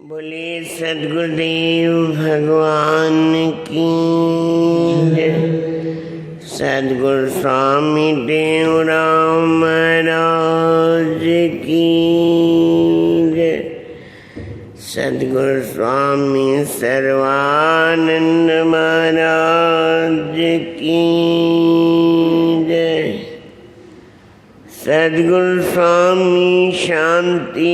बोले सद्गुरुदेव भगवान की जय। सद्गुरु स्वामी देवराम महाराज की जय। सद्गुरु स्वामी सर्वानंद महाराज की जय। सद्गुरु स्वामी शांति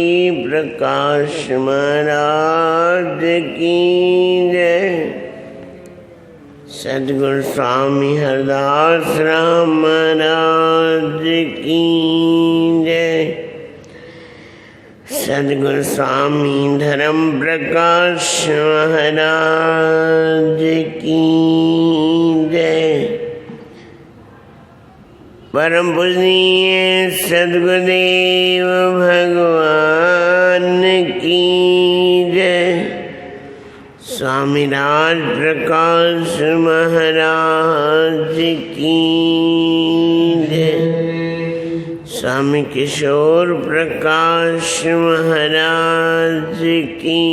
प्रकाश महाराज की जय। सद्गुरु स्वामी हरदास राम महाराज की जय। सद्गुरु स्वामी धर्म प्रकाश महाराज की जय। परम पूजनीय सद्गुरुदेव भगवान की जय। स्वामी राज प्रकाश महाराज की जय। स्वामी किशोर प्रकाश महाराज की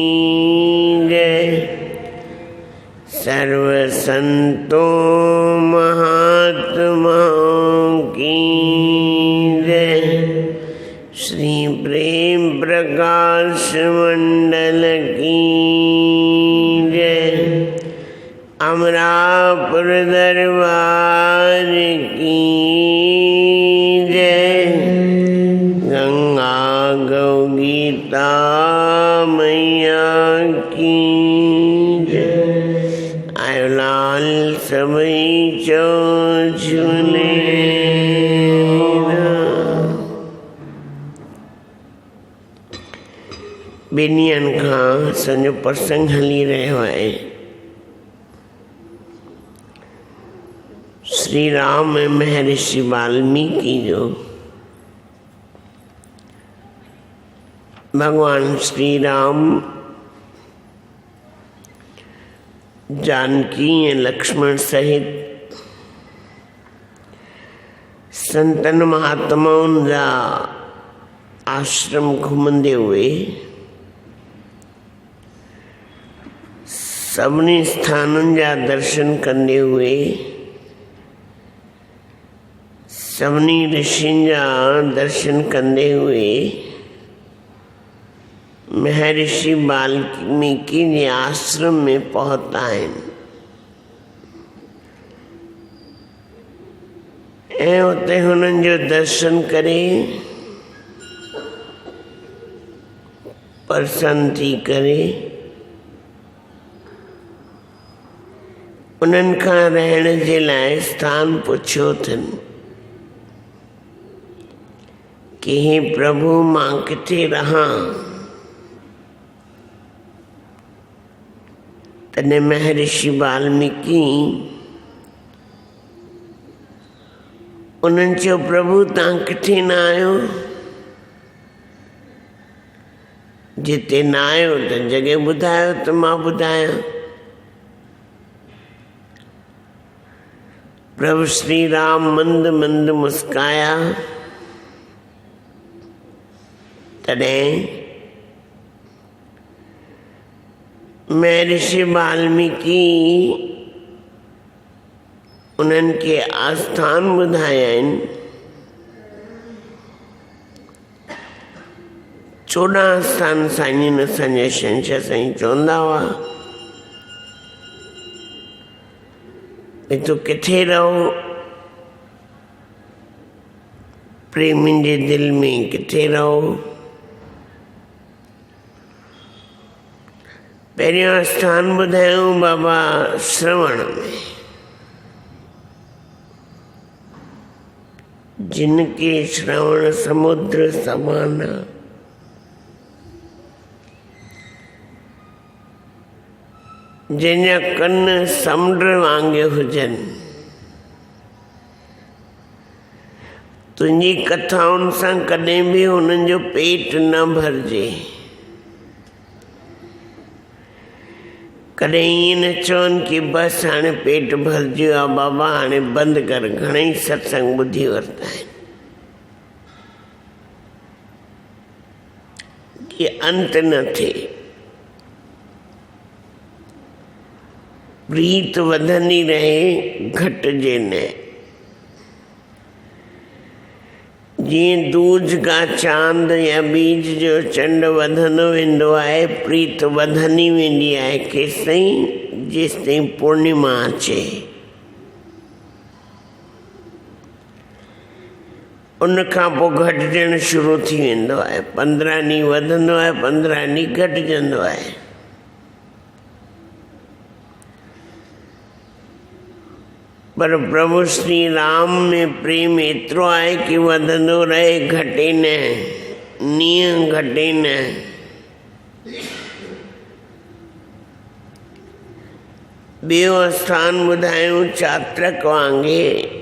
जय। सर्व संतों महात्माओं की जय। श्री प्रेम प्रकाश मंडल की जय। अमरापुर दरबार की जय। गंगा गौ गीता मैया की लाल सबई चो झूले। ॿिन्हिनि खां असांजो प्रसंग हली रहियो आहे। श्री राम ऐं महर्षि वाल्मीकि जो। भगवान श्री राम जानकी ऐं लक्ष्मण सहित संतन महात्माउनि जा आश्रम घुमंदे हुए सभिनी स्थाननि जा दर्शन कंदे हुए सभिनी ऋषियुनि जा दर्शन कंदे हुए महर्षि वाल्मीकि जे आश्रम में पहुता आहिनि ऐं उते हुननि जो दर्शन करे प्रसन्न थी करे उन्हनि खां रहण जे लाइ स्थान पुछियो अथनि कि हे प्रभु मां किथे रहां। तॾहिं महर्षि वाल्मीकि उन्हनि चयो प्रभु तव्हां किथे न आहियो। जिते न आहियो त जॻह ॿुधायो त मां ॿुधायां। प्रभु श्री राम मंद मंद मुस्काया। तॾहिं महर्षि वाल्मीकि उन्हनि खे आस्थान ॿुधाया आहिनि। 14 आस्थान साईं असांजा शहंशाह साईं चवंदा हुआ भई तूं किथे रहो प्रेमियुनि जे दिलि में किथे रहो। पहिरियों स्थान ॿुधायूं बाबा श्रवण में। जिनके श्रवण समुद्र समाना। जंहिंजा कन समुंड वांगुरु हुजनि। तुंहिंजी कथाउनि सां कॾहिं बि हुननि जो पेट न भरिजे। कॾहिं ईअं न चवनि कि बसि हाणे पेट भरिजी वियो आहे बाबा हाणे बंदि कर। घणेई सत्संग ॿुधी वरिता आहिनि कि अंत न थिए। प्रीत वधंदी रहे घटिजे न। जीअं दूज का चांद या बीज जो चंड वधंदो वेंदो आहे, प्रीत वधंदी वेंदी आहे केसिताईं जेसिताईं पूर्णिमा अचे। उन खां पोइ घटिजणु शुरू थी वेंदो आहे। 15 ॾींहं वधंदो आहे, 15 ॾींहं घटिजंदो आहे। पर प्रभु श्री राम में प्रेम एतिरो आहे कि वधंदो रहे, घटे न, नींहं घटे न। ॿियो आस्थान ॿुधायूं चात्रक वांगुरु,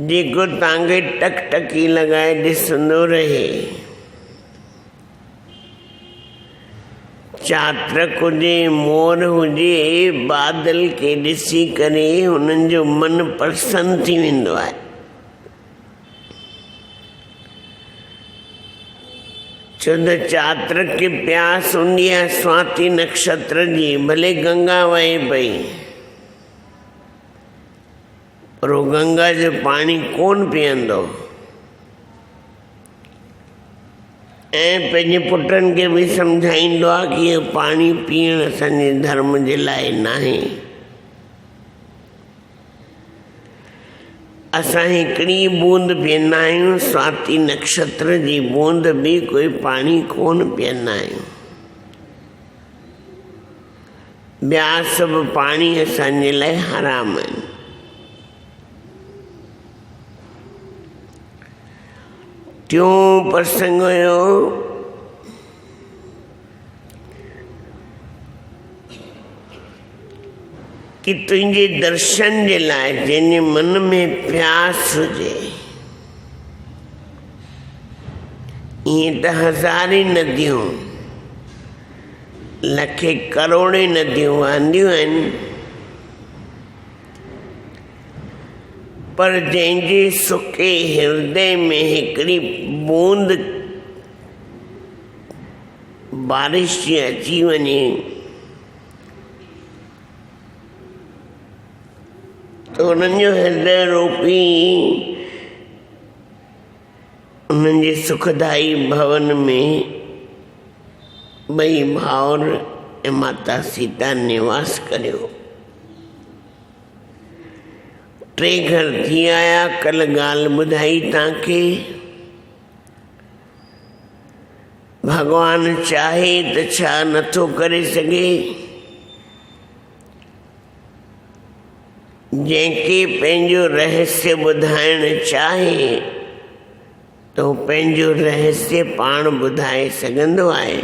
जेको तव्हांखे टकटकी लॻाए ॾिसंदो रहे। चात्रक हुजे, मोर हुजे, बादल खे ॾिसी करे हुननि जो मन प्रसन्न थी वेंदो आहे। छो त चात्रक खे प्यास हूंदी आहे स्वाति नक्षत्र जी, भले गंगा वहे पई पर वो गंगा जो पाणी कोन पीअंदो। ऐं पंहिंजे पुटनि खे बि सम्झाईंदो आहे कि इहो पाणी पीअणु असांजे धर्म जे लाइ न आहे। असां हिकिड़ी बूंद पीअंदा आहियूं, स्वाति नक्षत्र जी बूंद बि कोई पाणी कोन पीअंदा आहियूं। ॿिया सभु पाणी असांजे लाइ हराम आहिनि। टियों प्रसंग हुयो कि तुंहिंजे दर्शन जे लाइ जंहिंजे मन में प्यास हुजे, ईअं त हज़ारे नदियूं लखे करोड़े नदियूं वहंदियूं आहिनि, पर जंहिंजे सुके हृदय में हिकिड़ी बूंद बारिश जी अची वञे त उन्हनि जो हृदय रूपी उन्हनि जे सुखदाई भवन में ॿई भाउर ऐं माता सीता निवास करियो। 3 घर थी आया। कल ॻाल्हि ॿुधाई तव्हांखे। भगवान चाहे त छा नथो करे सघे। जंहिंखे पंहिंजो रहस्य ॿुधाइणु चाहे त हू पंहिंजो रहस्य पाण ॿुधाए सघंदो आहे।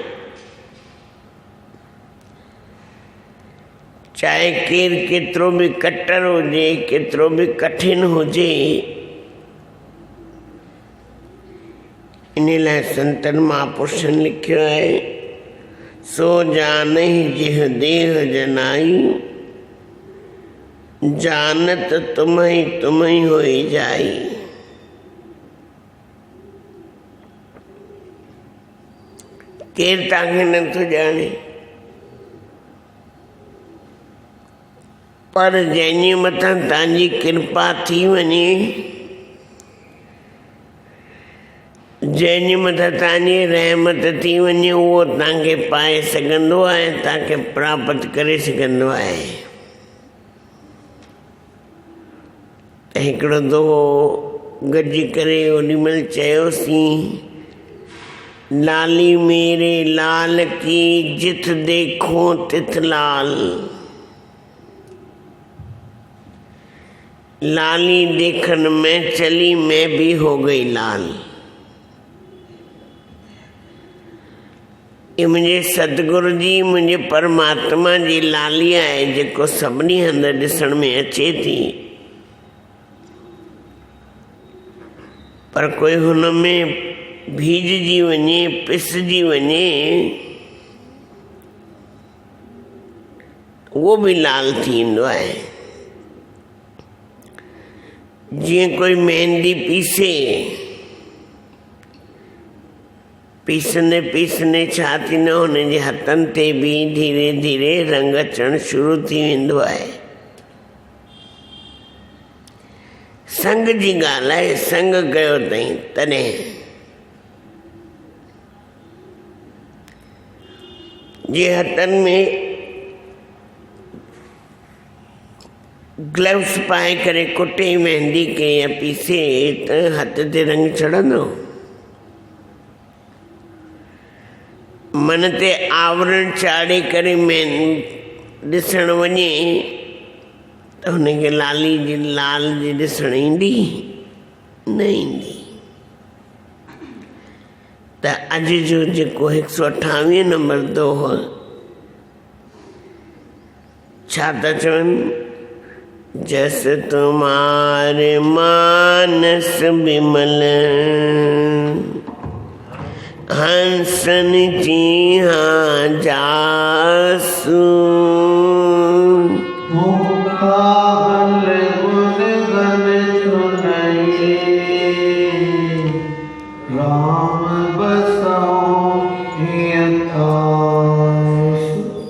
चाहे केरु केतिरो बि कट्टर हुजे, केतिरो बि कठिन हुजे। इन लाइ संतनि महापुरुषनि लिखियो आहे, सो जानहि जिह देह जनाई, जानत तुम्हें होई जाई। केरु तव्हांखे नथो ॼाणे, पर जंहिंजे मथां तव्हांजी कृपा थी वञे, जंहिंजे मथां तव्हांजी रहमत थी वञे, उहो तव्हांखे पाए सघंदो आहे, तव्हांखे प्राप्त करे सघंदो आहे। त हिकिड़ो दफ़ो गॾिजी करे ओॾीमहिल चयोसीं, लाली मेरे लाल की जित देखो तित लाल। लाली देखन में चली मैं भी हो गई लाल। ये मुंहिंजे सतगुरु जी, मुंहिंजे परमात्मा जी लाली आहे, जेको सभिनी हंधि ॾिसण में अचे थी, पर कोई हुन में भीजजी वञे, पिसजी वञे, उहो बि लाल थी ईंदो आहे। जीअं कोई मेहंदी पीसे पीसने पीसने छा थींदो, हुन जे हथनि ते बि धीरे धीरे रंग अचणु शुरू थी वेंदो आहे। संग जी ॻाल्हि आहे, संग कयो अथई तॾहिं। जे हथनि में ग्लव्स पाए करे कुटे मेहंदी के या पीसे त हथ ते रंग चढ़ंदो। मन ते आवरण चाढ़े करे ॾिसण वञे त हुनखे लाल जी ॾिसण ईंदी न ईंदी। त अॼु जो जेको 128 नंबर दोहो छा था चवनि, जस तुम्हारे मानस बिमल हंसन जी हाँ जासू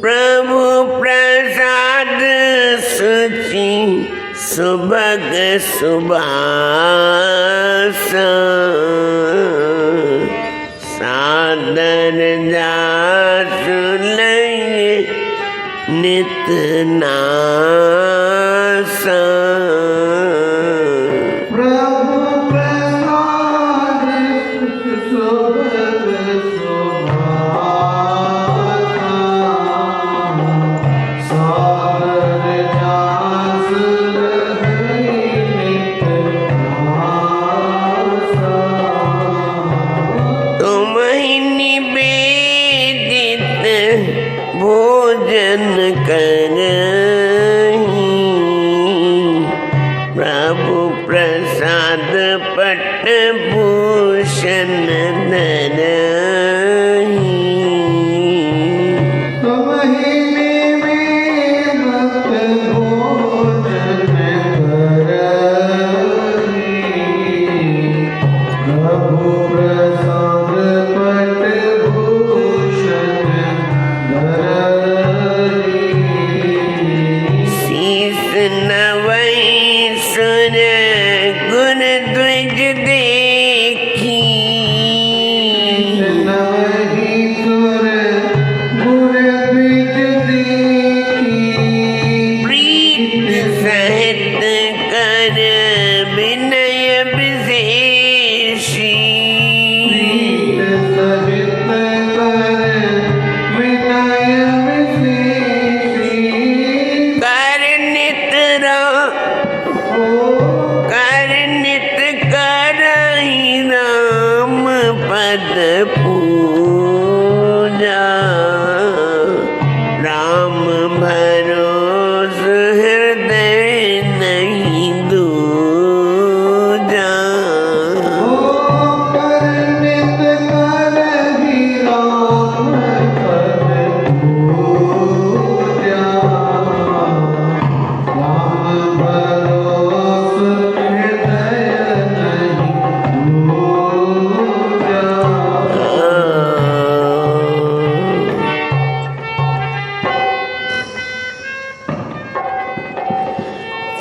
प्रभु प्रसाद सुचि सुभग सुबास सादर जासु लय नित नासा। भोजन करही प्रभु प्रसाद पट भूषण धरही।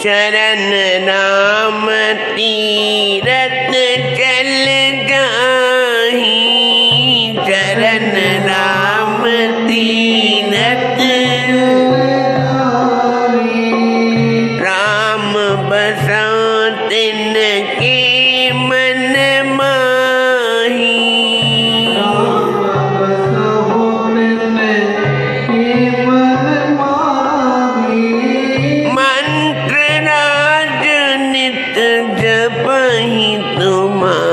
चरण राम तीरथ चल जाही, चरण राम तीरथ राम बसंत के मन माही। जपहि तुम्हारा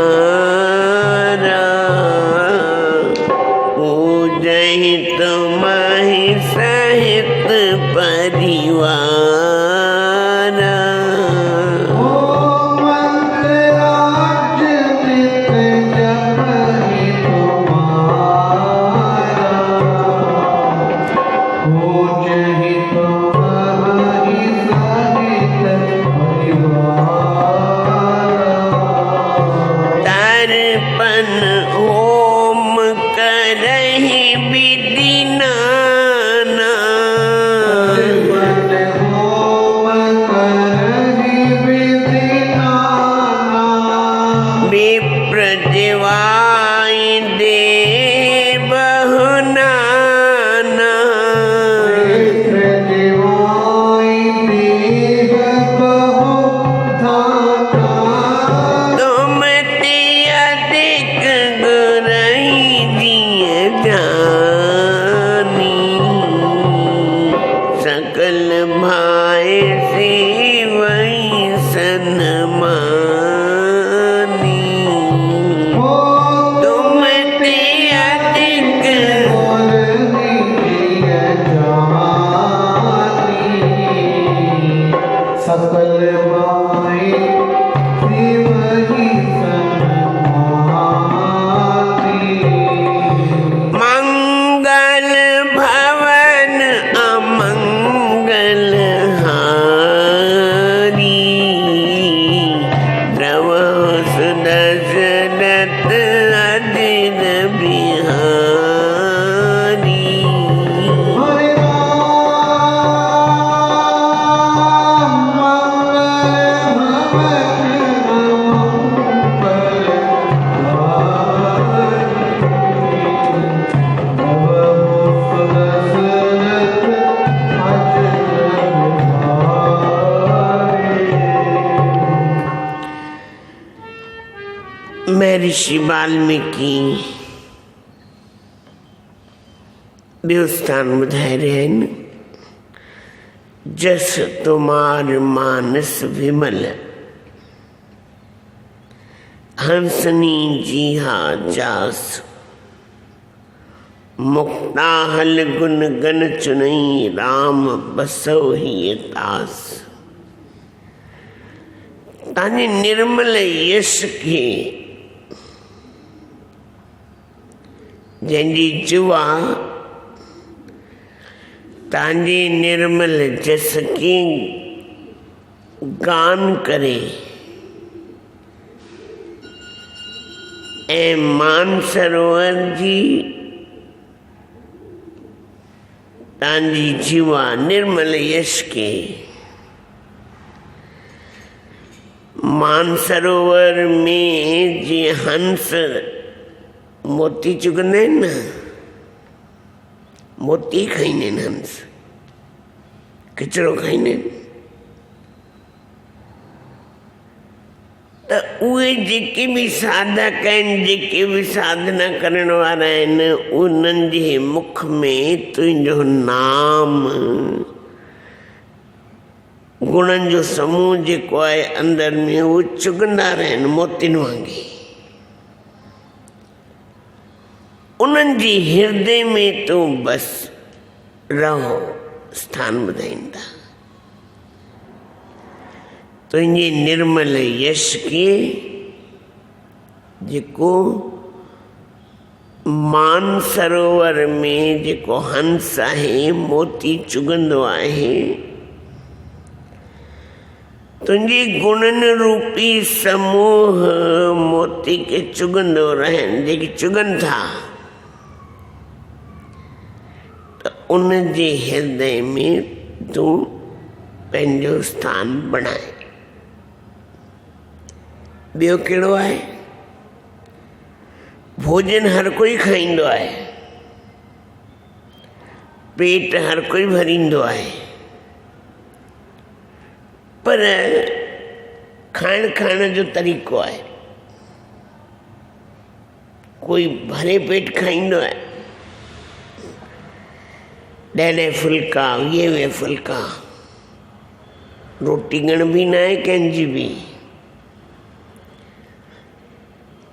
महर्षि वाल्मीकि ॿियो स्थान ॿुधाए रहिया आहिनि। जस तुमार मानस विमल, हंसनी जीहा जास, मुक्ता हल गुन गन चुनई, राम बसो ही तास। ताने निर्मल यश खे जंहिंजी जुआ तांजे निर्मल जस खे गान करे ऐं मानसरोवर जी तांजी जीवा निर्मल यश के मानसरोवर में जी हंस मोती चुगंदा आहिनि न, मोती खाईंदा आहिनि हंस, किचिरो खाईंदा आहिनि, त उहे जेके बि साधक आहिनि, जेके बि साधना करण वारा आहिनि, उन्हनि जे मुख में तुंहिंजो नाम गुणनि जो समूह जेको आहे अंदर में उहो चुगंदा रहनि मोतियुनि वांगुरु। उन्हनि जी हृदय में तूं बस रहो स्थान ॿुधाईंदा। तुंहिंजे निर्मल यश खे जेको मानसरोवर में जेको हंस आहे मोती चुगंदो आहे, तुंहिंजे गुणनि रूपी समूह मोती खे चुगंदो रहनि, जेके चुगनि था, त उन जे हृदय में तूं पंहिंजो स्थान बणाए। ॿियो कहिड़ो आहे? भोजन हर कोई खाईंदो आहे, पेट हर कोई भरींदो आहे, पर खाइण जो तरीक़ो आहे। कोई भरे पेट खाईंदो आहे, 10 फुल्का 20 फुल्का, रोटी ॻणबी न आहे कंहिंजी बि,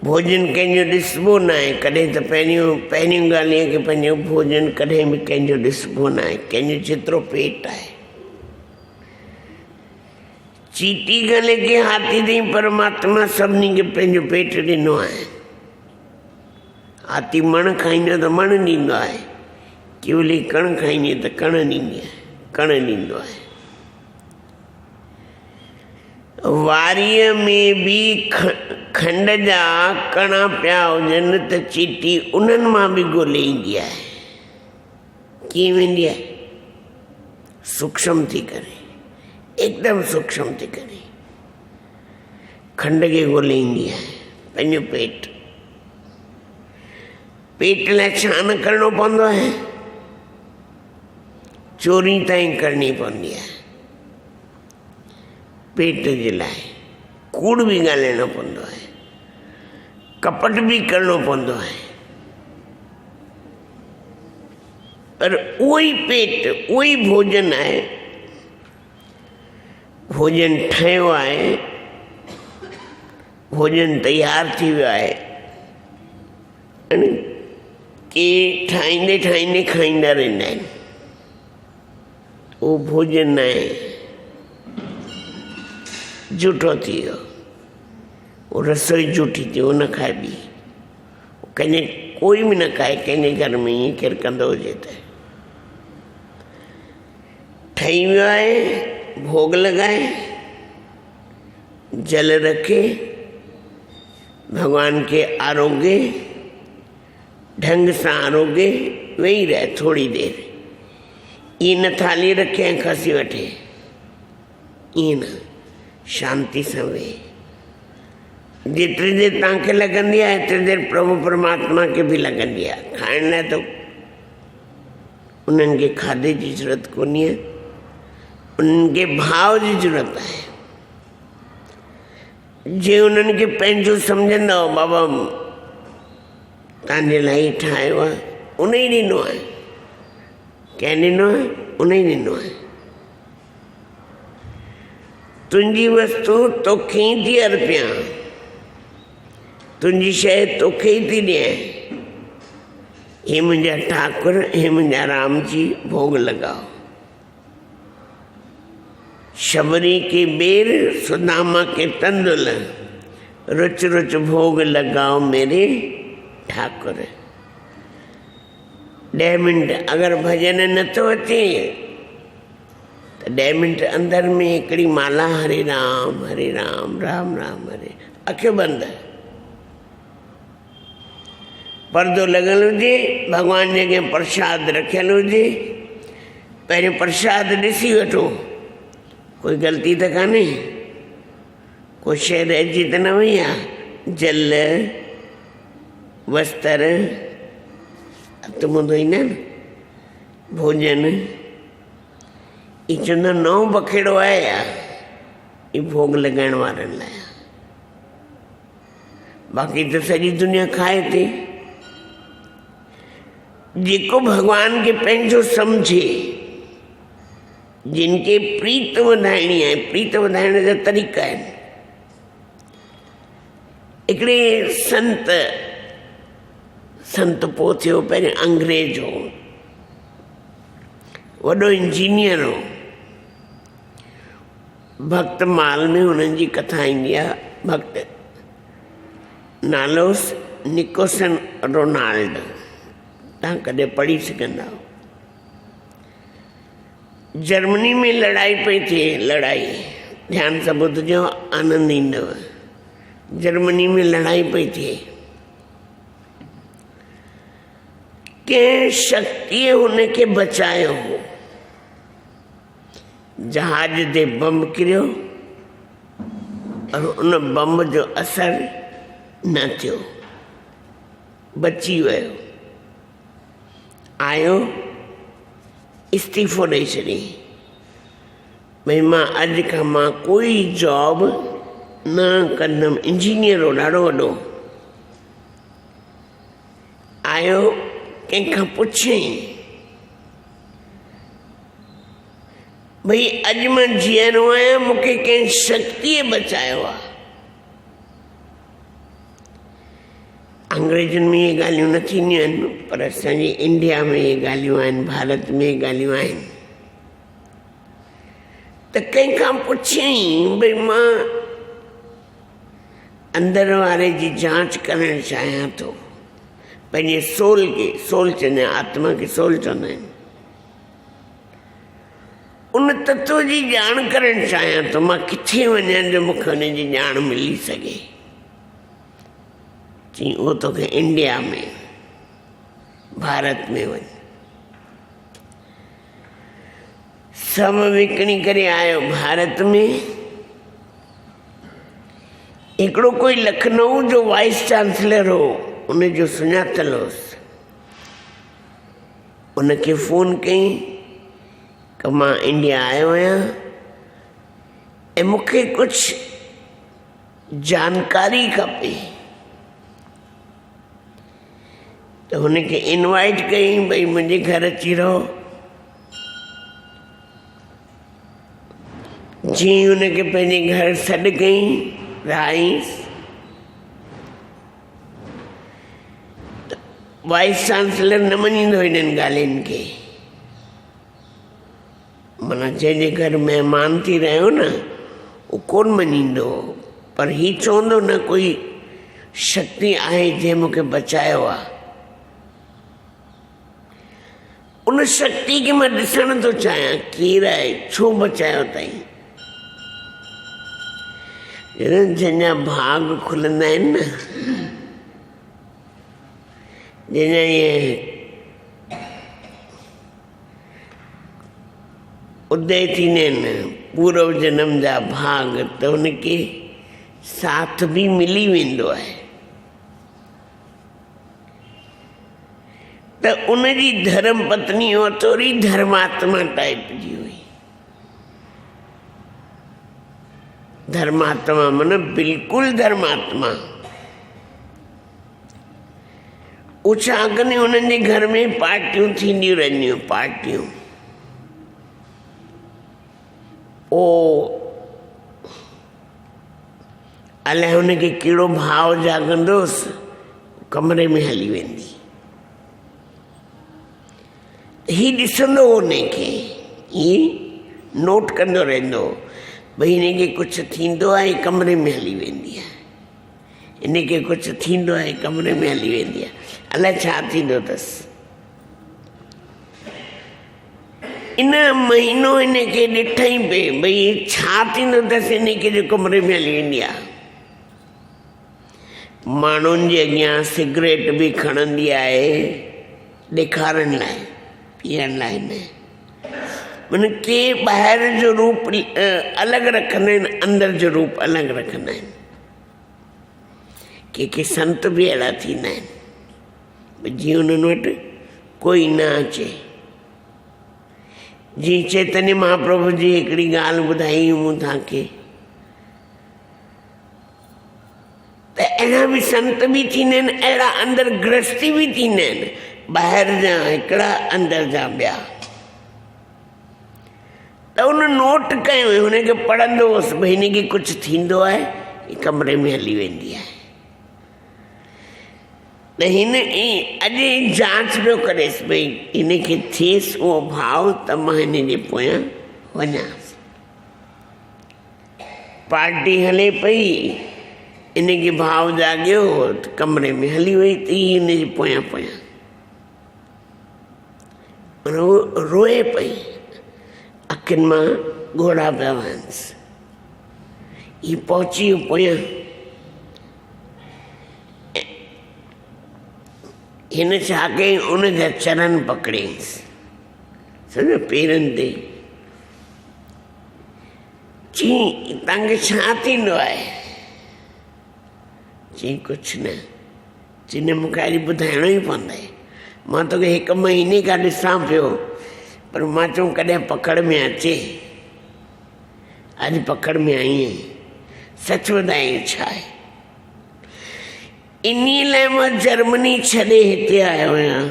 भोजन कंहिंजो ॾिसबो न आहे। कॾहिं त पहिरियों ॻाल्हि आहे कि पंहिंजो भोजन कॾहिं बि कंहिंजो ॾिसबो न आहे, कंहिंजो जेतिरो पेट आहे। चीटी गले के हाथी दी परमात्मा सभिनी खे पंहिंजो पेट ॾिनो आहे। हाथी मण खाईंदो त मण ॾींदो आहे, किवली कण खाईंदी त कण ॾींदी आहे, कण ॾींदो आहे। वारीअ में बि खंड जा कणा पिया हुजनि त चीटी उन्हनि मां बि ॻोल्हे ईंदी आहे। कीअं वेंदी आहे? सूक्ष्म थी करे, एकदम सूक्ष्म थी करे खंड खे ॻोल्हे ईंदी आहे। पंहिंजो पेट लाइ छा न करिणो पवंदो आहे, चोरी ताईं करणी पवंदी आहे। पेट जे लाइ कूड़ बि ॻाल्हाइणो पवंदो आहे, कपट बि करिणो पवंदो आहे, पर उहो ई पेट, उहो ई भोजन आहे। भोजन ठहियो आहे, भोजन तयार थी वियो आहे, के ठाहींदे ठाहींदे खाईंदा रहंदा आहिनि। उहो भोजन न आहे, झूठो थी वियो, वो रसोई झूठी थी, वो न खाइबी। कंहिंजे कोई बि न खाए, कंहिंजे घर में ईअं केरु कंदो हुजे त। ठही वियो आहे, भोग लॻाए, जल रखे, भगवान खे आरोगे, ढंग सां आरोगे, वेही रहे थोड़ी देर। ईअं न थाली रखे ऐं खसी वठे, ईअं न, शांति सां वेहे। जेतिरी देर तव्हांखे लॻंदी आहे एतिरी देर प्रभु परमात्मा खे बि लॻंदी आहे। खाइण लाइ त उन्हनि खे खाधे जी ज़रूरत कोन्हे, उन्हनि खे भाव जी ज़रूरत आहे। जे उन्हनि खे पंहिंजो सम्झंदव, बाबा तव्हांजे लाइ ठाहियो आहे, उन ई ॾिनो आहे। कंहिं ॾिनो आहे? उन ई ॾिनो आहे। तुंहिंजी वस्तु तोखे ई थी अर्पियां, तुंहिंजी शइ तोखे ई थी ॾियां। हे मुंहिंजा ठाकुर, हे मुंहिंजा राम जी, भोग लॻाओ। शबरी के बेर, सुदामा के तंदुल, रुच रुच भोग लगाओ मेरे ठाकुर। 10 मिंट अगर भजन नथो अचे त 10 मिंट अंदर में हिकिड़ी माला हरे राम राम राम हरे, अखियूं बंदि, पर्दो लॻल हुजे, भॻवान जे अॻियां प्रसाद रखियल हुजे, पहिरियों प्रसाद ॾिसी वठो, कोई ग़लती त कान्हे, कोई शइ रहिजी त न वई आहे। जल वस्त्र हथ मुंहुं धोईंदा आहिनि, भोजन, ई चवंदा नओं बखेड़ो आहे या ई भोग लॻाइण वारनि लाइ, बाक़ी त सॼी दुनिया खाए थी। जेको भगवान खे पंहिंजो सम्झे, जिनके प्रीत वधाइणी आहे, प्रीत वधाइण जा तरीक़ा आहिनि। हिकिड़े संत पोइ थियो, पहिरियों अंग्रेज हो, वॾो इंजीनियर हो, भक्त माल में हुननि जी कथा ईंदी आहे। भक्त नालो निकोसन रोनाल्ड, तव्हां कॾहिं पढ़ी सघंदा हो। जर्मनी में लड़ाई पई थिए, लड़ाई ध्यान सां ॿुधजो, आनंद ईंदव। जर्मनी में लड़ाई पई थिए, कंहिं शक्तिअ हुनखे बचायो हो। जहाज ते बम किरियो और उन बम जो असर न थियो, बची वियो। आयो इस्तीफ़ो ॾेई छॾी, भई मां अॼु खां मां कोई जॉब न कंदुमि। इंजीनियर हो ॾाढो वॾो। आयो, कंहिंखां पुछियईं भई अॼु मां जीअरो आहियां, मूंखे कंहिं शक्तिअ बचायो आहे। अंग्रेजनि में इहे ॻाल्हियूं न थींदियूं आहिनि, पर असांजे इंडिया में इहे ॻाल्हियूं आहिनि, भारत में इहे ॻाल्हियूं आहिनि। त कंहिंखां पुछियईं भई मां अंदर वारे जी जांच करणु चाहियां थो, पंहिंजे सोल खे, सोल चवंदा आहिनि, आत्मा खे सोल चवंदा आहिनि, उन तत्व जी ॼाण करणु चाहियां थो, मां किथे वञा जो मूंखे हुन जी ॼाण मिली सघे। चई उहो तोखे इंडिया में, भारत में वञ। सभु विकिणी करे आयो भारत में। हिकिड़ो कोई लखनऊ जो वाइस चांसलर हो, उनजो सुञातल होसि। उनखे फ़ोन कई कि मां इंडिया आयो आहियां ऐं मूंखे कुझु जानकारी खपे। त हुनखे इनवाइट कई भई मुंहिंजे घर अची रहो। जीअं हुनखे पंहिंजे घर सॾु कई, रहाईंसि। वाइस चांसलर न मञींदो हिननि ॻाल्हियुनि खे, माना जंहिंजे घर महिमान थी रहियो न, उहो कोन मञींदो, पर ही चवंदो न कोई शक्ति आहे जंहिं मूंखे बचायो आहे। उन शक्ति खे मां ॾिसण थो चाहियां, केरु आहे, छो बचायो अथई। जंहिंजा भाग खुलंदा आहिनि न, जंहिंजा इहे उदय थींदा आहिनि पूर्व जन्म जा भाग, त हुनखे साथ बि मिली वेंदो आहे। त उनजी धर्म पत्नी हो थोरी धर्मात्मा टाइप जी हुई। धर्मात्मा मन बिल्कुल धर्मात्मा। उछाकने उन्हनि जे घर में पार्टियूं थींदियूं रहंदियूं, पार्टियूं। ओ अलाए हुनखे कहिड़ो भाव जाॻंदोसि, कमरे में हली वेंदी। ही ॾिसंदो हुनखे, ही नोट कंदो रहंदो भई हिनखे कुझु थींदो आहे, कमरे में हली वेंदी आहे। हिनखे कुझु थींदो आहे, कमरे में हली वेंदी आहे। अलाए छा थींदो अथसि। इन महीनो हिनखे ॾिठई पई भई छा थींदो अथसि, हिनखे जो कमरे में हली वेंदी आहे। माण्हुनि जे अॻियां सिगरेट बि खणंदी आहे ॾेखारण लाइ, पीअण लाइ न। माना के ॿाहिरि जो रूप अलॻि रखंदा आहिनि, अंदरि जो रूप अलॻि रखंदा आहिनि। के संत बि अहिड़ा थींदा आहिनि जीअं उन्हनि वटि कोई न अचे। जीअं चैतन्य महाप्रभु जी हिकिड़ी ॻाल्हि ॿुधाई मूं तव्हांखे, त अहिड़ा बि संत बि थींदा आहिनि, अहिड़ा अंदरि गृहस्थी बि थींदा आहिनि, ॿाहिरि जा हिकिड़ा अंदरि जा ॿिया। त उन नोट कयो, हुनखे पढ़ंदो हुउसि भई हिनखे कुझु थींदो आहे, कमरे में हली वेंदी आहे। त हिन अॼु जांच पियो करेसि भई हिनखे थिएसि उहो भाव त मां हिन जे पोयां वञा। पार्टी हले पई, हिनखे भाव जाॻियो त कमरे में हली वई, त हिन जे पोयां पोयां रोए पई, अखियुनि मां ॻोढ़ा पिया वहनिसि। ही पहुची वियो पोयां। हिन छा कयईं, उनजा चरण पकड़ियईंसि, सम्झो, पेरनि ते। चई तव्हांखे छा थींदो आहे? चई कुझु न। चई मूंखे अॼु ॿुधाइणो ई पवंदई, मां तोखे 1 महीने खां ॾिसां पियो, पर मां चऊं कॾहिं पकड़ में अचे। अॼु पकड़ में आई आहीं, सच ॿुधाई छा आहे? इन लाइ मां जर्मनी छॾे हिते आयो आहियां,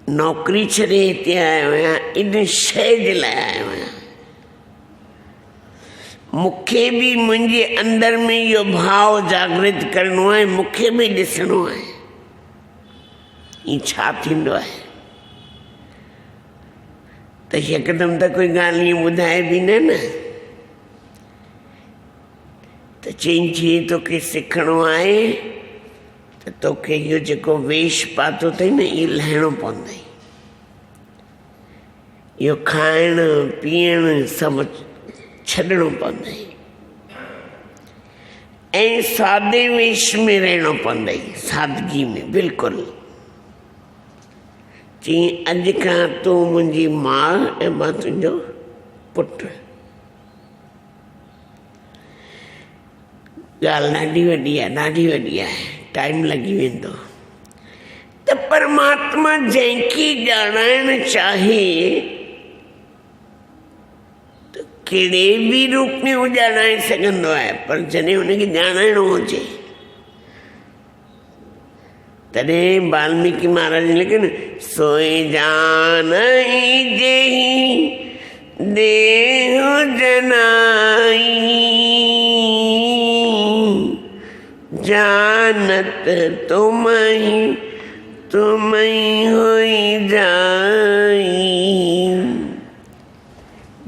नौकरी छॾे हिते आयो आहियां, इन शइ जे लाइ आयो आहियां। मूंखे बि मुंहिंजे अंदरि में इहो भाव जागृत करणो आहे, मूंखे बि ॾिसणो आहे ही छा थींदो आहे। त हिकदमि त कोई ॻाल्हि ईअं ॿुधाए बि न। त चई जीअं तोखे सिखणो आहे त तोखे इहो जेको वेश पातो अथई न, इहो लहिणो पवंदई। इहो खाइणु पीअणु सभु छॾिणो पवंदई ऐं सादे वेश में रहणो पवंदई, सादगी में बिल्कुलु। चई अॼु खां तूं मुंहिंजी माउ ऐं मां तुंहिंजो पुटु। ॻाल्हि ॾाढी वॾी आहे, ॾाढी वॾी आहे, टाइम लॻी वेंदो। त परमात्मा जंहिंखे ॼाणाइणु चाहे त कहिड़े बि रूप में उहो ॼाणाए सघंदो आहे, पर जॾहिं हुनखे ॼाणाइणो हुजे तॾहिं वाल्मीकि महाराज लिखे न, सोई जानई जेहि देहु जनाई, जानत तुमहि तुमहि होई जाई।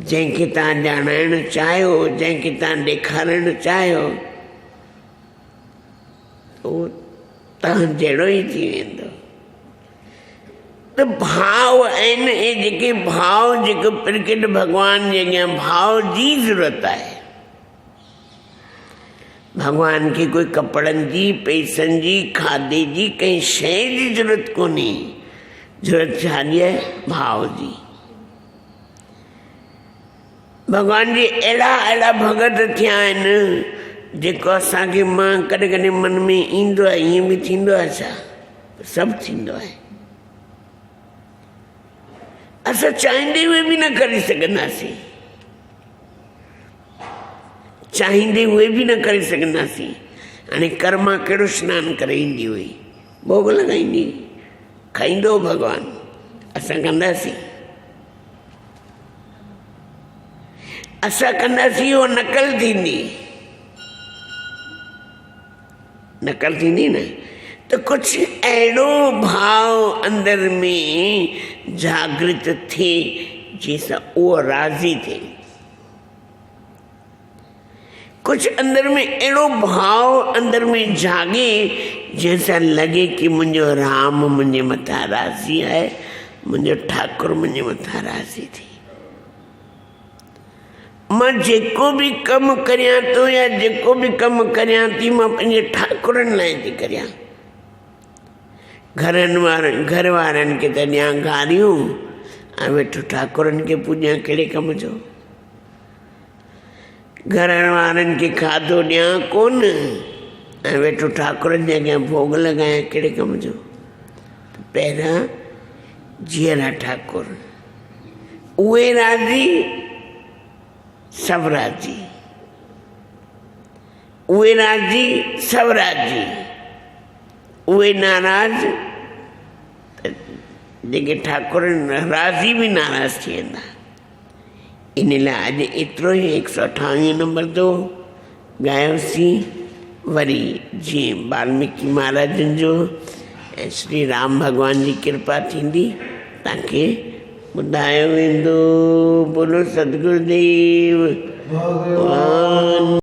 जंहिंखे तव्हां ॼाणाइणु चाहियो, जंहिंखे तव्हां ॾेखारणु चाहियो, उहो तव्हां जहिड़ो ई थी वेंदो। त भाव आहिनि, इहे जेके भाव जेको प्रकट भॻवान जे अॻियां भाव जी ज़रूरत आहे। भॻवान खे कोई कपिड़नि जी, पैसनि जी, खाधे जी, कंहिं शइ जी ज़रूरत कोन्हे। ज़रूरत छाजी आहे? भाव जी। भॻवान जी अहिड़ा अहिड़ा भगत थिया आहिनि जेको असांखे मां कॾहिं कॾहिं मन में ईंदो आहे, ईअं बि थींदो आहे छा? सभु थींदो आहे। असां चाहींदे हुए बि न करे सघंदासीं। चाहींदे उहे बि न करे सघंदासीं। हाणे कर्मा कहिड़ो सनानु करे ईंदी हुई, भोग लॻाईंदी, खाईंदो भॻवानु, असां कंदासीं? असां कंदासीं उहो नकल थींदी, नकल थींदी न। तो कुछ अहिड़ो भाव अंदर में जागृत थिए जंहिंसां उहो राज़ी थिए। कुछ अंदर में अहिड़ो भाव अंदर में जागे जंहिंसां लॻे कि मुंहिंजो राम मुंहिंजे मथां राज़ी आहे, मुंहिंजो ठाकुर मुंहिंजे मथां राज़ी थी। मां जेको बि कमु करियां थो या जेको बि कमु करियां थी, मां पंहिंजे ठाकुरनि लाइ थी करियां। घर वारनि खे त ॾियां गारियूं ऐं वेठो ठाकुरनि खे पूॼां, कहिड़े कम जो? घर वारनि खे खाधो ॾियां कोन ऐं वेठो ठाकुरनि जे अॻियां भोग लॻायां, कहिड़े कम जो? पहिरियां जीअरा ठाकुर, उहे राज़ी सभु राज़ी, उहे राज़ी सभु राज़ी, उहे नाराज़ जेके ठाकुर राज़ी बि नाराज़ थी वेंदा। इन लाइ अॼु एतिरो ई 128 नंबर जो ॻायोसीं। वरी जीअं वाल्मीकि महाराजनि जो ऐं श्री राम भॻवान जी कृपा थींदी तव्हांखे ॿुधायो वेंदो। बोलो सतगुरुदेव भगवान।